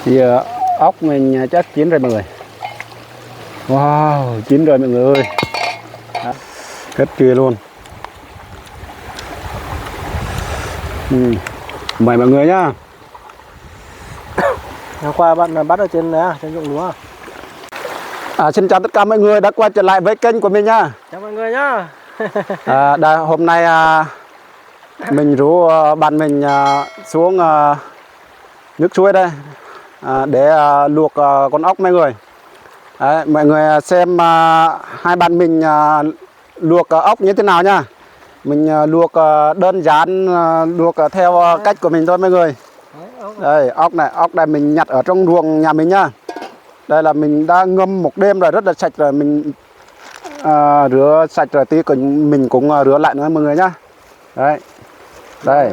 Giờ ốc mình chắc chín rồi mọi người. Wow, chín rồi mọi người ơi. Rất kia luôn. Mời mọi người nhá. Hôm qua bạn bắt ở trên này, trên ruộng lúa. Xin chào tất cả mọi người đã quay trở lại với kênh của mình nha. Chào mọi người nhá. Hôm nay mình rủ bạn mình xuống nước suối đây để luộc con ốc mọi người. Đấy, mọi người xem hai bạn mình luộc ốc như thế nào nha. Mình luộc đơn giản, luộc theo cách của mình thôi mọi người. Đây, ốc này mình nhặt ở trong ruộng nhà mình nhá. Đây là mình đã ngâm một đêm rồi, rất là sạch rồi, mình rửa sạch rồi, tí mình cũng rửa lại nữa mọi người nhá. Đấy, đây,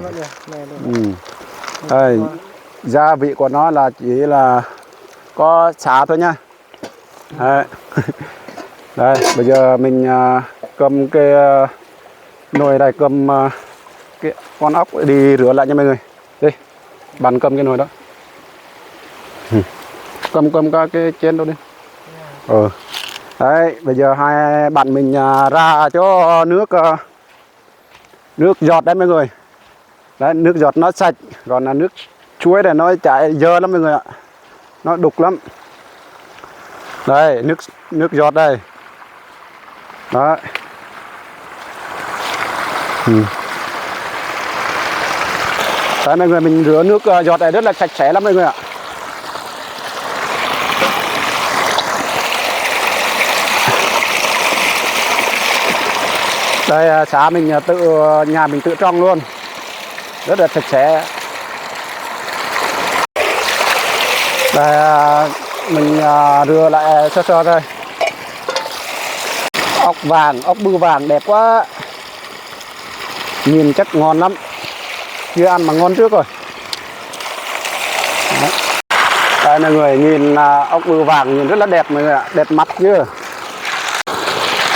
đây, gia vị của nó là chỉ là có xả thôi nha. Đấy. Đây, bây giờ mình cầm cái nồi này, cầm cái con ốc đi rửa lại nha mọi người. Đi, bạn cầm cái nồi đó. Cầm cái chén đó đi. Đấy, bây giờ hai bạn mình ra cho nước giọt đấy mọi người. Đấy, nước giọt nó sạch, còn là nước chuối này nó chảy dơ lắm mọi người ạ. Nó đục lắm. Đây, nước giọt đây. Đó. Đấy mọi người, mình rửa nước giọt này rất là sạch sẽ lắm mọi người ạ. Đây, xá mình nhà mình tự trồng luôn, rất là sạch sẽ. Đây, mình rửa lại sơ sơ thôi. Ốc vàng, ốc bươu vàng đẹp quá, nhìn chắc ngon lắm, chưa ăn mà ngon trước rồi. Đấy. Đây mọi người nhìn ốc bươu vàng nhìn rất là đẹp mọi người ạ, đẹp mắt chưa.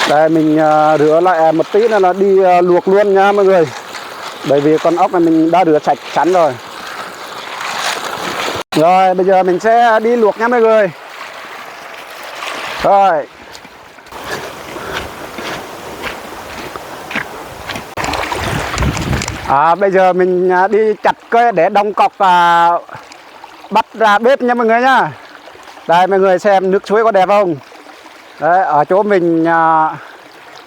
Đây mình rửa lại một tí nữa là đi luộc luôn nha mọi người. Bởi vì con ốc này mình đã rửa sạch sẵn rồi. Rồi bây giờ mình sẽ đi luộc nha mọi người. Rồi. Bây giờ mình đi chặt cây để đóng cọc và bắt ra bếp nha mọi người nhá. Đây mọi người xem nước suối có đẹp không. Đấy, ở chỗ mình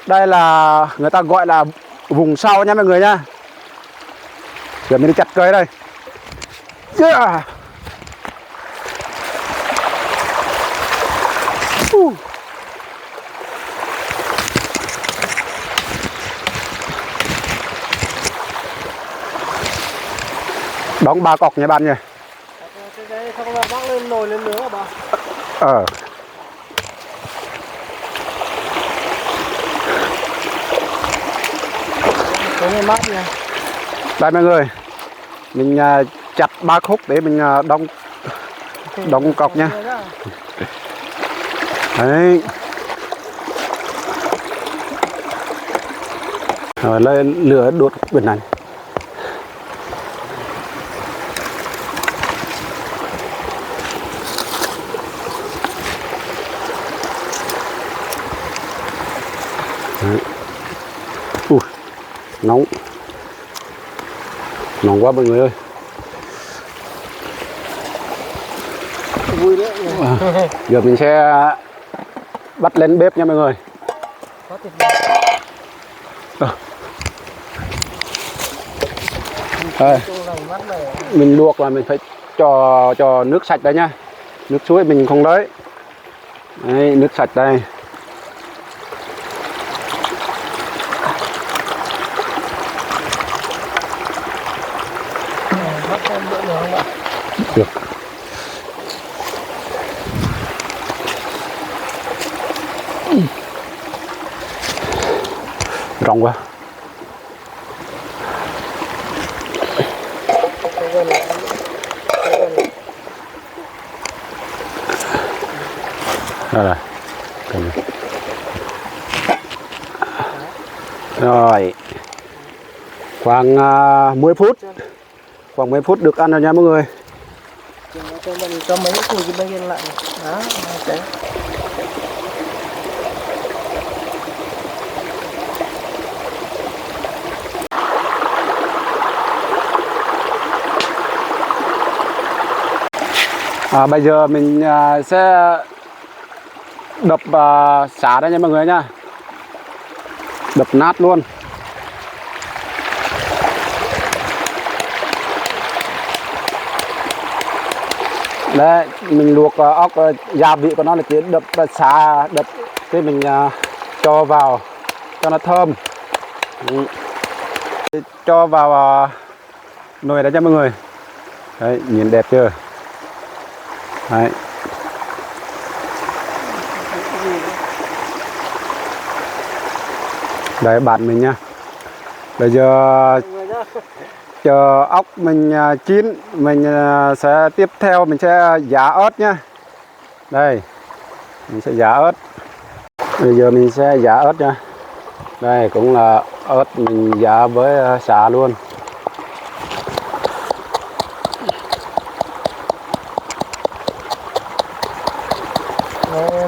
đây là người ta gọi là vùng sau nha mọi người nhá. Giờ mình đi chặt cây đây. Đóng 3 cọc nha bạn nhỉ. Cái không là vác lên nồi lên nướng hả bà? Cái mát nha. Đây mọi người, mình chặt 3 khúc để mình đóng cọc nha. Đấy. Rồi lên lửa đốt bên này. Nóng quá mọi người ơi. Vui đấy. Giờ mình sẽ bắt lên bếp nha mọi người. Đây, mình luộc là mình phải cho nước sạch đây nha. Nước suối mình không lấy. Đây, nước sạch đây. Được. Rộng quá. Đây. Rồi. Khoảng 10 phút. Khoảng 10 phút được ăn rồi nha mọi người. cho mấy cái cùi cái bên kia lại. Đó, đấy. Bây giờ mình sẽ đập xả đây nha mọi người nha, đập nát luôn. Đấy, mình luộc ốc, gia vị của nó là chỉ đập xả, đập cái mình cho vào cho nó thơm. Cho vào nồi đó cho mọi người. Đấy, nhìn đẹp chưa? Đấy. Đấy bạn mình nha. Bây giờ chờ ốc mình chín, mình sẽ tiếp theo mình sẽ giả ớt nhá. Đây, mình sẽ giả ớt. Bây giờ mình sẽ giả ớt nha. Đây cũng là ớt mình giả với sả luôn.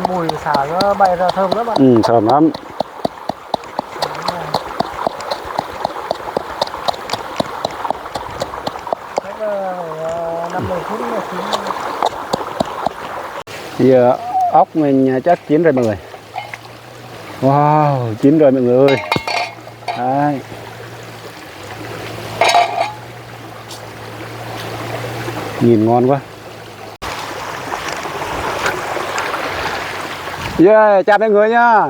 Mùi xả nó bay ra thơm lắm bạn. Thơm lắm. Cách 5-10 phút là chín. Giờ ốc mình chắc chín rồi mọi người. Wow, chín rồi mọi người ơi. Đấy. Nhìn ngon quá. Yeah, chào mọi người nha.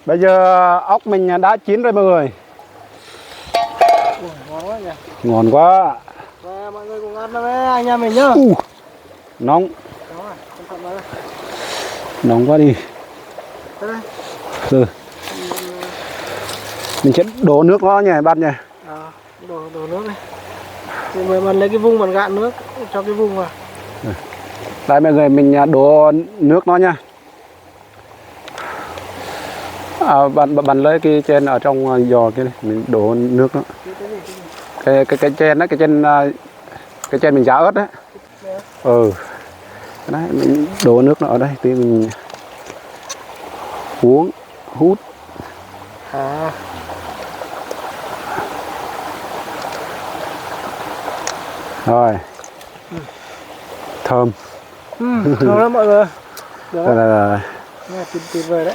Bây giờ ốc mình đã chín rồi mọi người. Ngon quá nhỉ. Ngon quá. Và mọi người cùng ăn với anh em mình nhá. Nóng. Đó, cẩn thận vào. Nóng quá đi. Đây. Ừ. Mình sẽ đổ nước nó nhỉ bạn nhỉ. Đổ nước đi. Thì mình lấy cái vung mình gạn nước cho cái vung vào. Đây mọi người, mình đổ nước nó nha. Bạn lấy cái trên ở trong giò kia này, mình đổ nước nó. Cái trên đó, cái trên mình giả ớt đấy. Đấy, mình đổ nước nó ở đây thì mình uống, hút. Rồi. Thơm. Thơm lắm mọi người. Rồi. Nghe tuyệt vời đấy.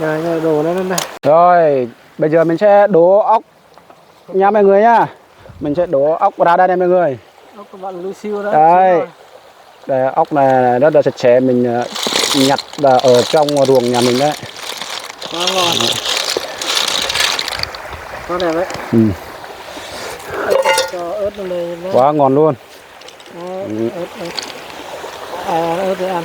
Rồi đổ lên đây. Rồi, bây giờ mình sẽ đổ ốc nha mọi người nhá. Mình sẽ đổ ốc ra đây này mọi người. Ốc của bạn Lucio đó. Đây. Đây, ốc này rất là sạch sẽ, mình nhặt ở trong ruộng nhà mình đấy. Quá ngon. Quá đẹp đấy. Cho ớt lên đây. Quá ngon luôn. Ớt để ăn.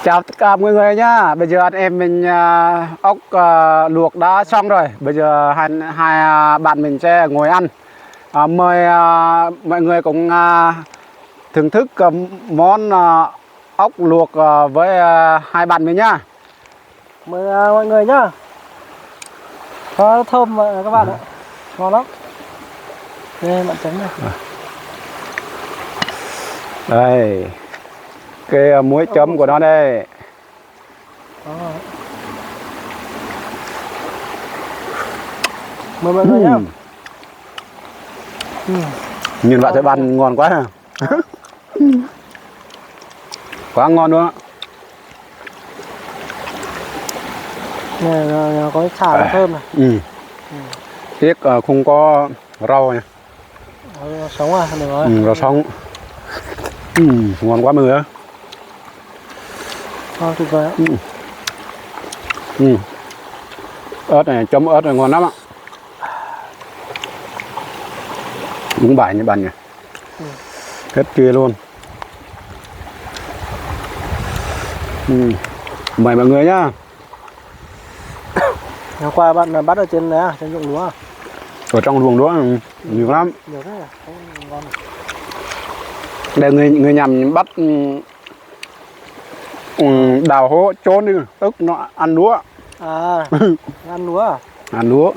Chào tất cả mọi người nhá. Bây giờ anh em mình ốc luộc đã xong rồi. Bây giờ hai bạn mình sẽ ngồi ăn. Mời mọi người cũng thưởng thức món ốc luộc với hai bạn mình nhá. Mời mọi người nhá. Có thơm các bạn ạ. Ngon lắm. Đây bạn chấm này. Đây. Cái muối chấm của nó đây. Mời mọi người nhá. Nhìn bạn thấy ăn ngon quá ha. Quá ngon luôn á. Này có xả thơm này. Tiếc không có rau nha. Rau sống à, được rồi. Rau sống. Ngon quá mọi người ơi. Ngon tuyệt vời. Ớt này, chấm ớt này ngon lắm ạ. Đúng bài như bạn nhỉ. Hết kia luôn. Mời mọi người nhá. Hôm qua bạn bắt ở trên đấy à, trên ruộng lúa à? Ở trong ruộng lúa nhiều lắm. Nhiều thế à? Ngon. Để người nhằm bắt đào hố trốn đi, tức nó ăn lúa. À, ăn lúa à? Ăn lúa.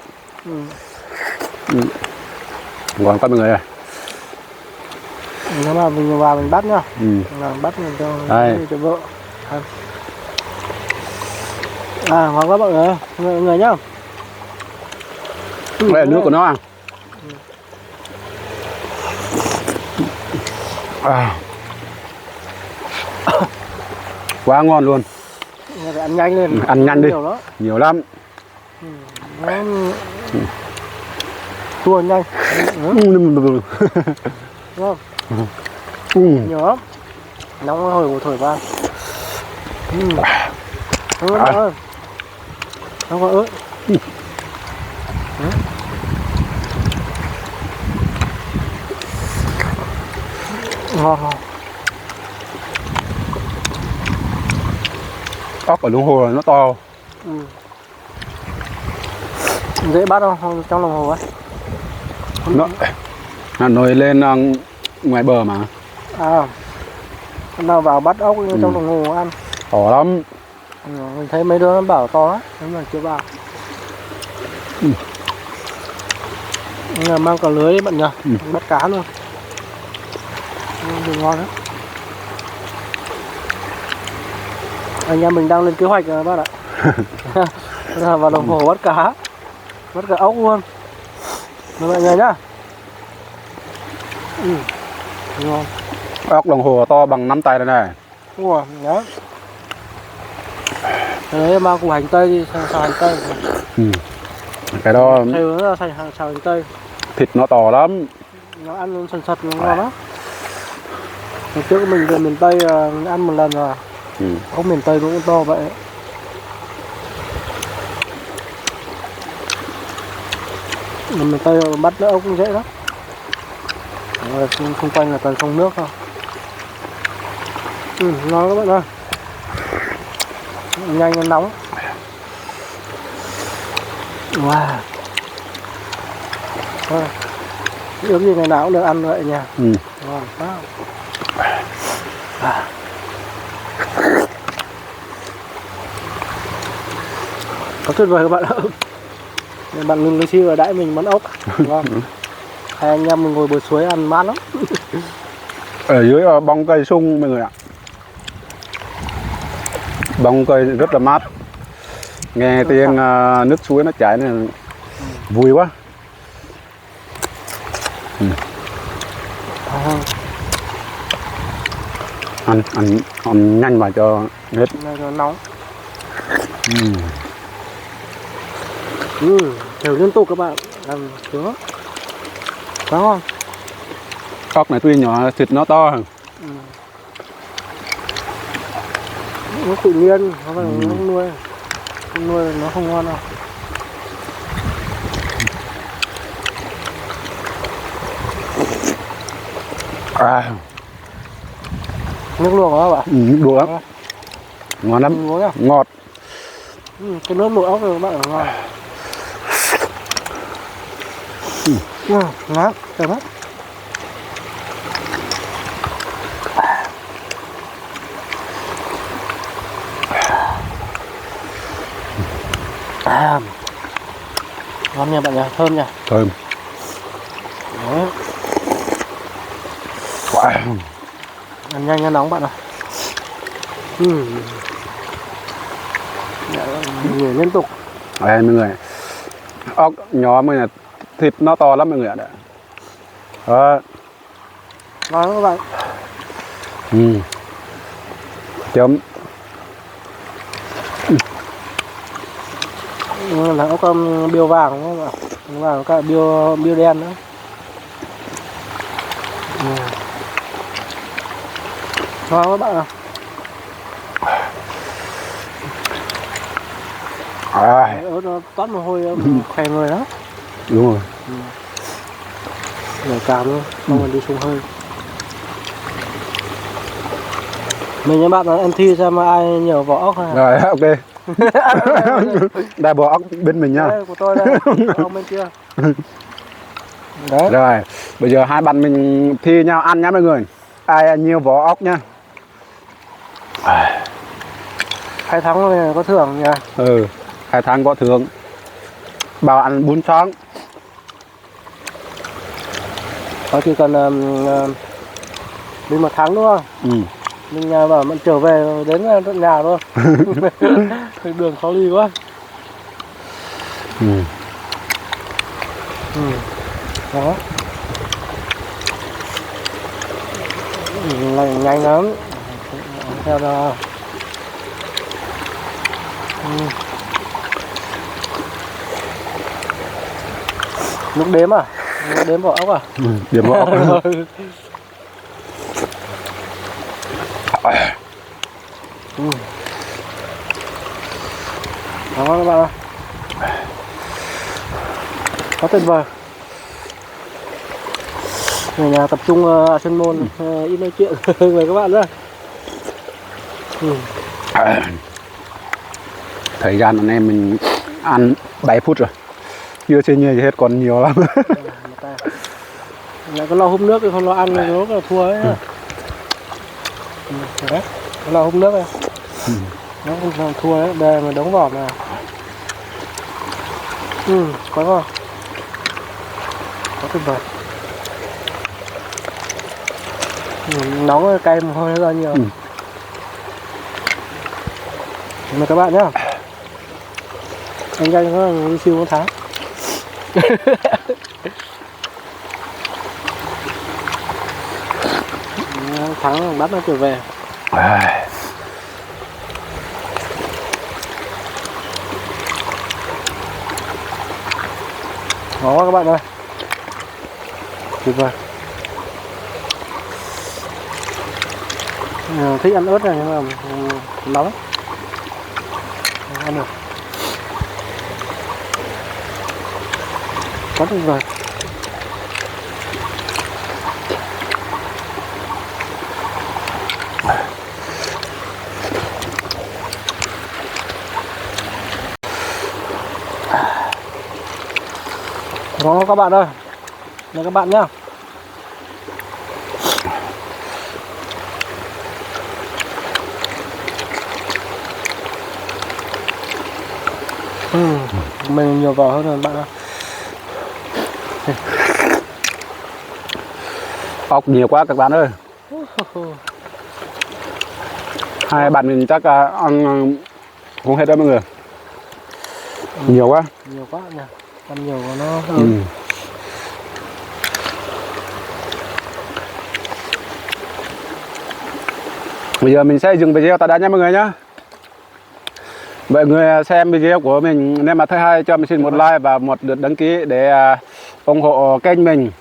Ngon quá mọi người ơi. Nếu mà mình vào mình bắt nhá. Ừ. Bắt mình Đây. cho vợ. Ngon quá mọi người, mọi người nhá. Đây là nước của nó à. Quá ngon luôn. Phải ăn nhanh lên. Ăn nhanh đi. Nhiều lắm. Nó chua nhanh. Đúng không? Nhiều lắm. Nóng hồi thổi vào. Ngon ơi. Ngon ơi. Ngon. Ốc ở lồng hồ nó to. Dễ bắt không trong lồng hồ ấy? Nó nổi lên ngoài bờ mà. Nào vào bắt ốc trong lồng hồ ăn. To lắm. Mình thấy mấy đứa nó bảo to lắm, nhưng mà chưa vào. Mang cả lưới đấy bạn nhỉ? Bắt cá luôn. Được ngon đấy. Anh em mình đang lên kế hoạch rồi bác ạ. Vào đồng hồ bắt cá ốc luôn. Mời mọi người nhá. Ngon. Ốc đồng hồ to bằng nắm tay đây này. Ủa, đó. Đấy mang củ hành tây đi, xào hành tây. Cái đó xào hành tây. thịt nó to lắm. Nó ăn sần sật ngon lắm. Hồi trước mình về miền Tây ăn một lần rồi. Ốc miền Tây cũng to vậy. Miền Tây bắt ốc cũng dễ lắm. Xung quanh là toàn sông nước thôi. Ngon các bạn ơi. Nhanh nóng. Wow. Ước gì ngày nào cũng được ăn vậy nha. Ngon quá. Có tuyệt vời các bạn ạ. Bạn ngừng cái chi và đãi mình món ốc. Ngon. Hai anh em mình ngồi bờ suối ăn mát lắm. Ở dưới bóng cây sung mọi người ạ. Bóng cây rất là mát. Nghe tiếng nước suối nó chảy này vui quá. Ăn nhanh mà cho hết. Này nó nóng. Đều liên tục các bạn. Làm sướng. Quá ngon. Ốc này tuy nhỏ thịt nó to hơn. Nó tự nhiên, nó phải không nuôi. Không nuôi nó không ngon đâu. Nước luộc đó bạn? Nước luộc lắm. Ngon lắm. Ngọt. Cái nước luộc ốc này các bạn ngon. Ngát, đẹp lắm. Ngon nha bạn nhỉ, thơm nha. Thơm. Đấy. Ăn nhanh ăn nóng bạn ạ. Người liên tục. Đây mọi người. Ốc nhỏ mọi người, thịt nó to lắm mọi người ạ. Đó. Ngon các bạn. Chấm. Là ốc biêu vàng đúng không ạ? Vàng cả biêu đen nữa. Ngon các bạn ạ. Ớt nó toát mồ hôi khè người đó. Đúng rồi. Để cảm luôn, không còn đi xuống hơi. Mình với bạn nói em thi xem ai nhiều vỏ ốc hay. Rồi, ok. Đây vỏ ốc bên mình nha. Đây của tôi đây, ông bên kia. Đấy. Rồi, bây giờ hai bạn mình thi nhau ăn nhá mọi người. Ai nhiều vỏ ốc nhá. Hai tháng này có thưởng nhỉ? 2 tháng có thưởng. Bảo ăn 4 tháng. Nó chỉ cần đi 1 tháng đúng không? Ừ. Mình bảo mình trở về đến tận nhà luôn. Đường khó đi quá. Ừ. Ừ. Đó. Này nhanh lắm. Theo là nước đếm à? Nước đếm vỏ ốc à? Ừ. Điểm võ. Ừ. Đó các bạn ơi. Quá tuyệt vời. Người nhà tập trung chuyên môn, ít nói chuyện với các bạn nữa. Ừ. Thời gian anh em mình ăn 7 phút rồi, chưa chơi nhiều gì hết, còn nhiều lắm. Lại có lo húp nước thì không lo ăn nó là thua ấy. Đấy, có lo húp nước này. Nó không thua đấy, đây mà đóng vỏ nào. Quá ngon. Quá tuyệt vời. Nóng rồi, cay mồ hôi ra nhiều. Mời các bạn nhá. Anh Danh có đi siêu 1 tháng. Tháng bắt nó trở về. Đó các bạn ơi. Tuyệt vời. Thích ăn ớt này nhưng mà nóng. Ăn được. Quá tuyệt vời. Đó các bạn ơi. Đây các bạn nhá. Mình nhiều vỏ hơn rồi bạn ơi. Ốc nhiều quá các bạn ơi. Hai bạn mình chắc ăn không hết đâu mọi người. Nhiều quá. Nhiều quá nhỉ. Ăn nhiều của nó. Bây giờ mình sẽ dừng video tại đây nha mọi người nhé. Mọi người xem video của mình nếu mà thấy hay cho mình xin một like và một lượt đăng ký để ủng hộ kênh mình,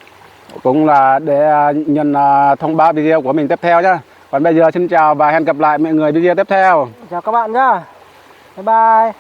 cũng là để nhận thông báo video của mình tiếp theo nhé. Còn bây giờ xin chào và hẹn gặp lại mọi người video tiếp theo. Chào các bạn nhá. Bye bye.